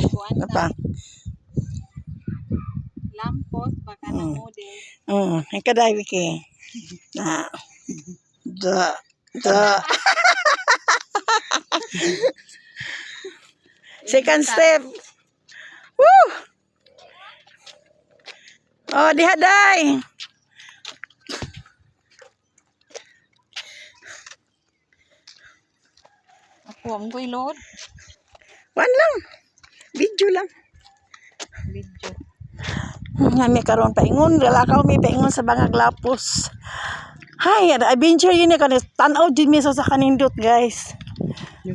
ano pa? Lampos, baka na model. Ang kaday, Wiki. Na. Da. Second step. Woo! Oh, dihaday. Ako, ang ko'y load. One lang. Video lang. Video. Nga may karon paingon. Lalakaw may paingon sa bangag lapos. Hay, adventure yun kan tanaw din mi sa kanindot, guys.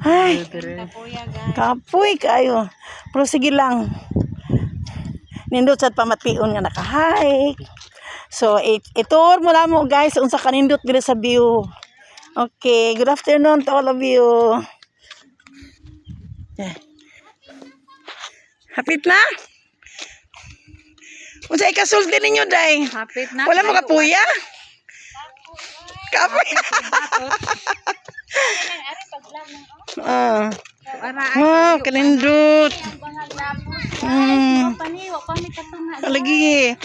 Ay, Kapuya, guys. kapoy kayo. Pero sige lang. Nindot sa pamation nga naka-hike. So, itour mo lang mo, guys, unsa kanindot dili sa view. Okay, good afternoon to all of you. Yeah. Hapit na? Unsa ikasulti ninyo, day? Hapit na. Wala mo kapuya? Kapoy. Wow, kanindot. Lagi.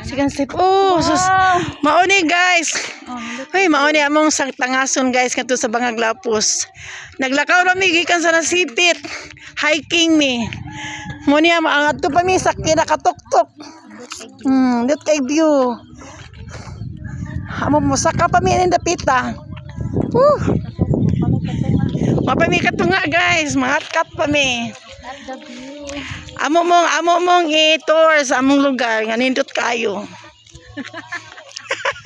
Sigan step. Oh, sus. Mauni, guys. Ay, mauni among sang tangason, guys, kadto sa bangag lapos. Naglakaw ra mi gikan sa nasipit. Hiking mi. Muni ang adto pa mi sa kinakatuktok. Dut kay view. Amo mo saka pa mi ning dapita. Mapami ka to nga, guys, mahatkat pa mi. Amo mong i-tour sa among lugar nga nindot kayo.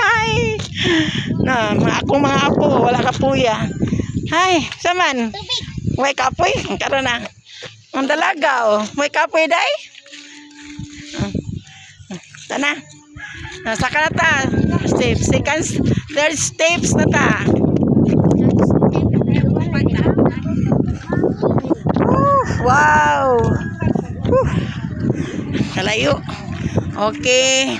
Hay. Na, akong mga apo wala kapuya. Hay, saman. Way kapoy, karon na. Ang dalaga way kapoy day. Tana. Saka na ta. Steps, second, third steps na ta. Wow. Kalayo. Okay.